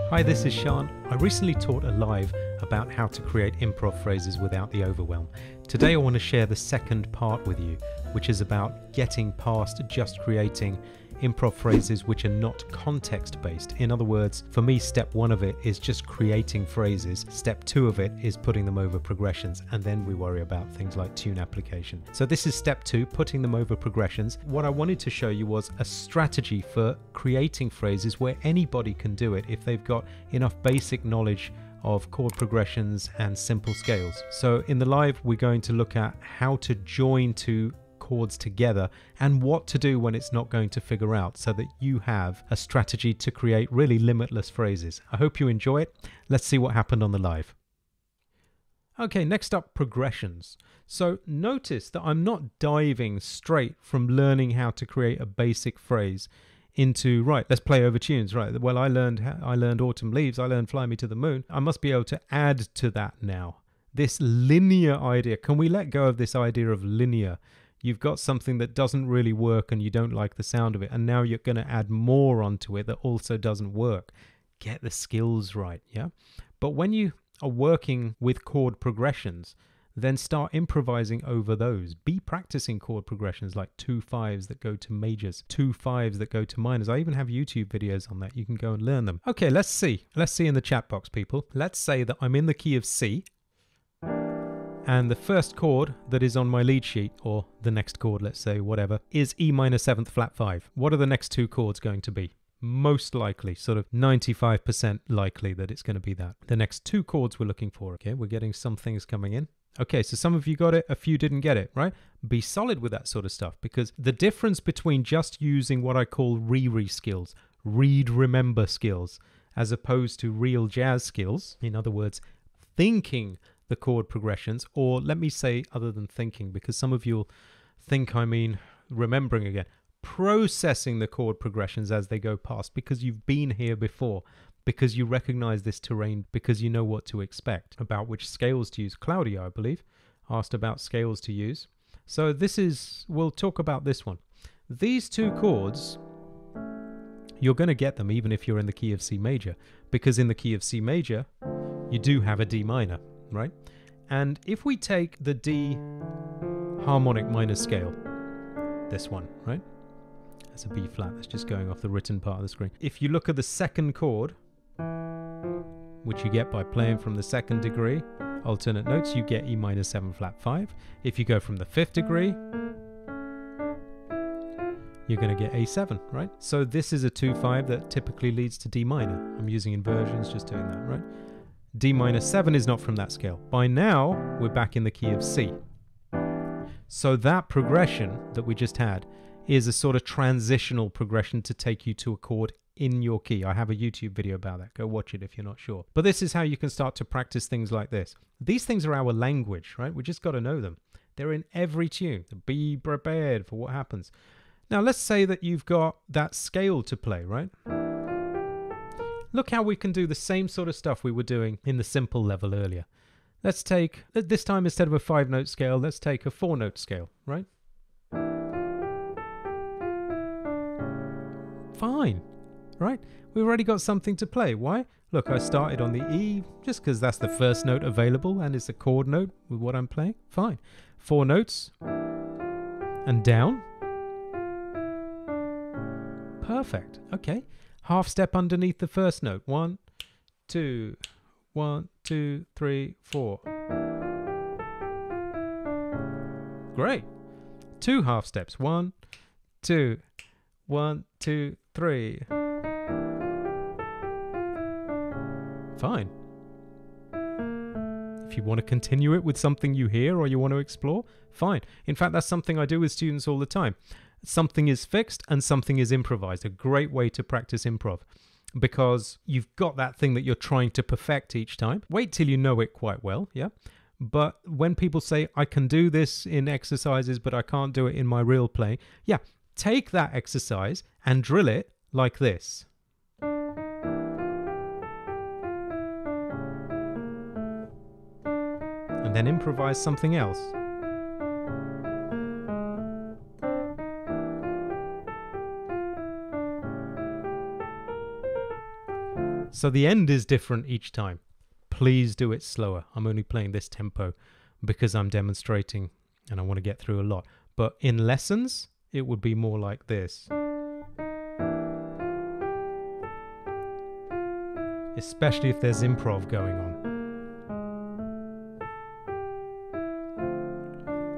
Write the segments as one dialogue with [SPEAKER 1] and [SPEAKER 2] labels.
[SPEAKER 1] Hi, this is Sean. I recently taught a live about how to create improv phrases without the overwhelm. Today I want to share the second part with you, which is about getting past just creating improv phrases which are not context based. In other words, for me, step one of it is just creating phrases. Step two of it is putting them over progressions, and then we worry about things like tune application. So this is step two, putting them over progressions. What I wanted to show you was a strategy for creating phrases where anybody can do it if they've got enough basic knowledge of chord progressions and simple scales. So in the live, we're going to look at how to join two chords together and what to do when it's not going to figure out, so that you have a strategy to create really limitless phrases. I hope you enjoy it. Let's see what happened on the live. Okay, next up, progressions. So notice that I'm not diving straight from learning how to create a basic phrase into, right, let's play over tunes. Right, well, I learned Autumn Leaves, I learned Fly Me to the Moon. I must be able to add to that now. This linear idea, can we let go of this idea of linear? You've got something that doesn't really work and you don't like the sound of it, and now you're going to add more onto it that also doesn't work. Get the skills right, yeah? But when you are working with chord progressions, then start improvising over those. Be practicing chord progressions like 2/5s that go to majors, 2/5s that go to minors. I even have YouTube videos on that. You can go and learn them. Okay, let's see. Let's see in the chat box, people. Let's say that I'm in the key of C, and the first chord that is on my lead sheet, or the next chord, let's say, whatever, is E minor 7th flat 5. What are the next two chords going to be? Most likely, sort of 95% likely that it's going to be that. The next two chords we're looking for. Okay, we're getting some things coming in. Okay, so some of you got it, a few didn't get it, right? Be solid with that sort of stuff, because the difference between just using what I call re skills, read, remember skills, as opposed to real jazz skills, in other words, thinking the chord progressions, or let me say other than thinking, because some of you'll think I mean remembering again, processing the chord progressions as they go past, because you've been here before, because you recognize this terrain, because you know what to expect, about which scales to use. Claudia, I believe, asked about scales to use. So we'll talk about this one. These two chords, you're going to get them even if you're in the key of C major, because in the key of C major, you do have a D minor, right? And if we take the D harmonic minor scale, this one, right? That's a B flat. That's just going off the written part of the screen. If you look at the second chord, which you get by playing from the second degree, alternate notes, you get E minor 7 flat 5. If you go from the fifth degree, you're going to get A7, right? So this is a 2/5 that typically leads to D minor. I'm using inversions, just doing that, right? D minor 7 is not from that scale. By now, we're back in the key of C. So that progression that we just had is a sort of transitional progression to take you to a chord in your key. I have a YouTube video about that. Go watch it if you're not sure. But this is how you can start to practice things like this. These things are our language, right? We just got to know them. They're in every tune. Be prepared for what happens. Now, let's say that you've got that scale to play, right? Look how we can do the same sort of stuff we were doing in the simple level earlier. Let's take, this time instead of a 5-note scale, let's take a 4-note scale, right? Fine, right? We've already got something to play. Why? Look, I started on the E just because that's the first note available and it's a chord note with what I'm playing. Fine. 4 notes and down. Perfect. Okay. Half step underneath the first note. 1, 2, 1, 2, 3, 4. Great. 2 half steps. 1, 2, 1, 2, 3. Fine. If you want to continue it with something you hear or you want to explore, fine. In fact, that's something I do with students all the time. Something is fixed and something is improvised. A great way to practice improv, because you've got that thing that you're trying to perfect each time. Wait till you know it quite well, yeah? But when people say, I can do this in exercises, but I can't do it in my real playing, yeah, take that exercise and drill it like this. And then improvise something else. So the end is different each time. Please do it slower. I'm only playing this tempo because I'm demonstrating and I want to get through a lot. But in lessons, it would be more like this. Especially if there's improv going on.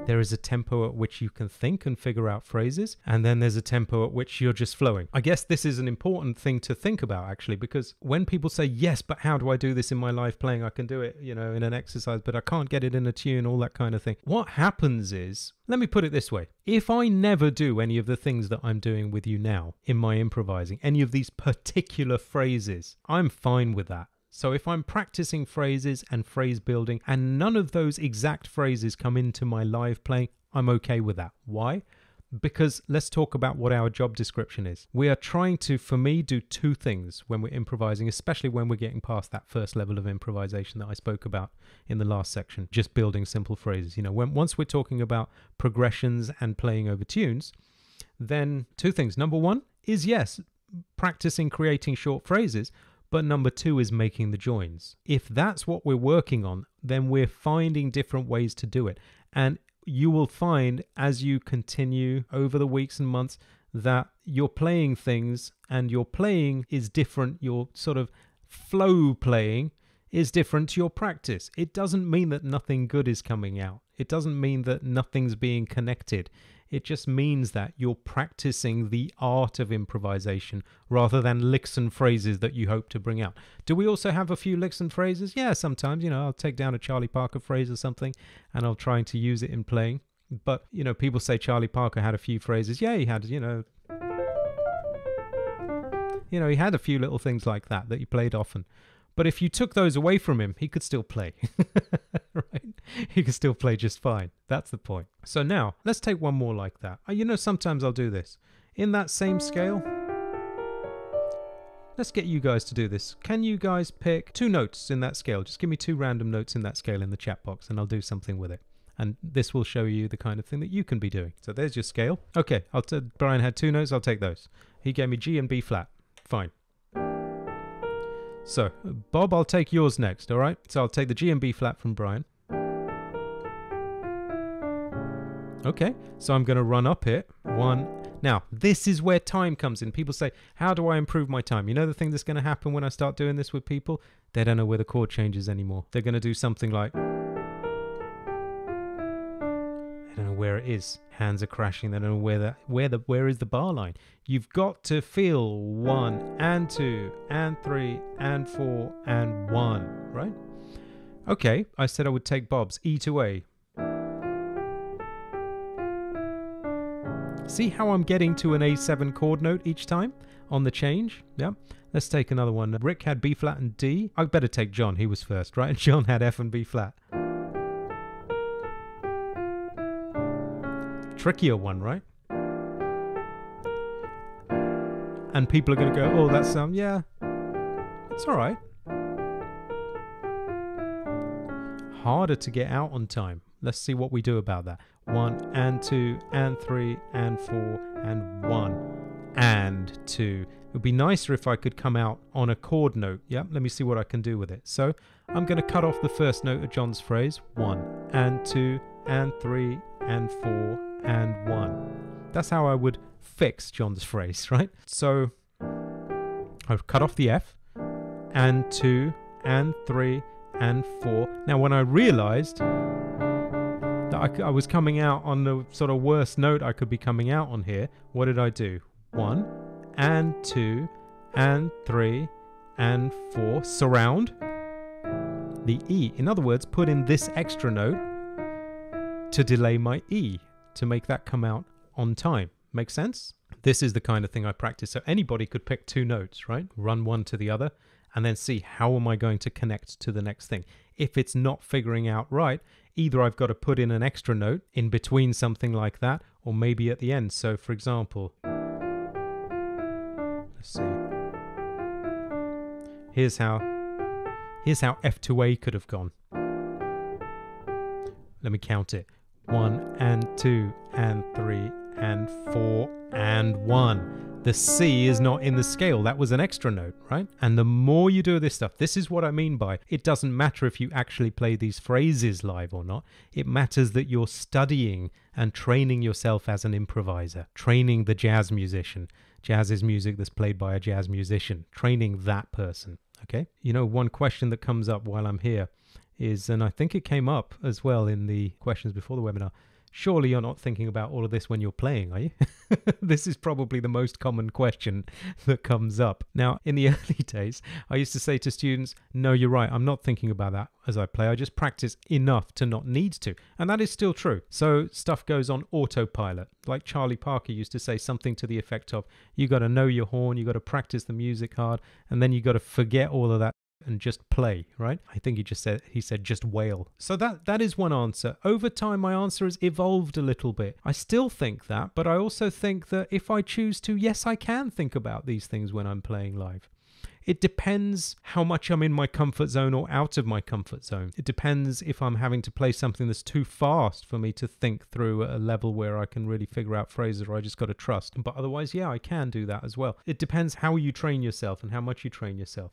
[SPEAKER 1] There is a tempo at which you can think and figure out phrases, and then there's a tempo at which you're just flowing. I guess this is an important thing to think about, actually, because when people say, yes, but how do I do this in my life playing? I can do it, you know, in an exercise, but I can't get it in a tune, all that kind of thing. What happens is, let me put it this way. If I never do any of the things that I'm doing with you now in my improvising, any of these particular phrases, I'm fine with that. So if I'm practicing phrases and phrase building and none of those exact phrases come into my live playing, I'm okay with that. Why? Because let's talk about what our job description is. We are trying to, for me, do two things when we're improvising, especially when we're getting past that first level of improvisation that I spoke about in the last section, just building simple phrases. You know, once we're talking about progressions and playing over tunes, then two things. Number one is, yes, practicing creating short phrases, but number two is making the joins. If that's what we're working on, then we're finding different ways to do it. And you will find as you continue over the weeks and months that you're playing things and your playing is different. Your sort of flow playing is different to your practice. It doesn't mean that nothing good is coming out. It doesn't mean that nothing's being connected. It just means that you're practicing the art of improvisation rather than licks and phrases that you hope to bring out. Do we also have a few licks and phrases? Yeah, sometimes, you know, I'll take down a Charlie Parker phrase or something and I'll try to use it in playing. But, you know, people say Charlie Parker had a few phrases. Yeah, he had, you know, he had a few little things like that he played often. But if you took those away from him, he could still play, right? He could still play just fine. That's the point. So now, let's take one more like that. You know, sometimes I'll do this. In that same scale, let's get you guys to do this. Can you guys pick two notes in that scale? Just give me two random notes in that scale in the chat box and I'll do something with it. And this will show you the kind of thing that you can be doing. So there's your scale. Okay, Brian had two notes, I'll take those. He gave me G and B flat. Fine. So, Bob, I'll take yours next, all right? So I'll take the G and B flat from Brian. Okay, so I'm going to run up it. One. Now, this is where time comes in. People say, how do I improve my time? You know the thing that's going to happen when I start doing this with people? They don't know where the chord changes anymore. They're going to do something like... They don't know where it is. Hands are crashing. They don't know where is the bar line. You've got to feel 1 and 2 and 3 and 4 and 1, right? Okay, I said I would take Bob's E to A. See how I'm getting to an A7 chord note each time on the change? Yeah. Let's take another one. Rick had B flat and D. I better take John. He was first, right? John had F and B flat. Trickier one, right? And people are going to go, oh, that's yeah, it's all right. Harder to get out on time. Let's see what we do about that. 1 and 2 and 3 and 4 and 1 and 2. It would be nicer if I could come out on a chord note. Yep, let me see what I can do with it. So I'm going to cut off the first note of John's phrase. 1 and 2 and 3 and 4 and 1. That's how I would fix John's phrase, right? So I've cut off the F and 2 and 3 and 4. Now when I realized that I was coming out on the sort of worst note I could be coming out on here, what did I do? 1 and 2 and 3 and 4. Surround the E. In other words, put in this extra note to delay my E, to make that come out on time. Make sense? This is the kind of thing I practice. So anybody could pick two notes, right? Run one to the other and then see how am I going to connect to the next thing. If it's not figuring out right, either I've got to put in an extra note in between something like that, or maybe at the end. So for example, let's see. Here's how F to A could have gone. Let me count it. 1 and 2 and 3 and 4 and 1. The C is not in the scale. That was an extra note, right? And the more you do this stuff, this is what I mean by it doesn't matter if you actually play these phrases live or not. It matters that you're studying and training yourself as an improviser, training the jazz musician. Jazz is music that's played by a jazz musician, training that person, okay? You know, one question that comes up while I'm here is, and I think it came up as well in the questions before the webinar, surely you're not thinking about all of this when you're playing, are you? This is probably the most common question that comes up. Now, in the early days, I used to say to students, no, you're right, I'm not thinking about that as I play. I just practice enough to not need to. And that is still true. So stuff goes on autopilot. Like Charlie Parker used to say something to the effect of, you got to know your horn, you got to practice the music hard, and then you got to forget all of that and just play, right? I think he said just wail. So that is one answer. Over time, my answer has evolved a little bit. I still think that, but I also think that if I choose to, yes, I can think about these things when I'm playing live. It depends how much I'm in my comfort zone or out of my comfort zone. It depends if I'm having to play something that's too fast for me to think through at a level where I can really figure out phrases, or I just got to trust. But otherwise, yeah, I can do that as well. It depends how you train yourself and how much you train yourself.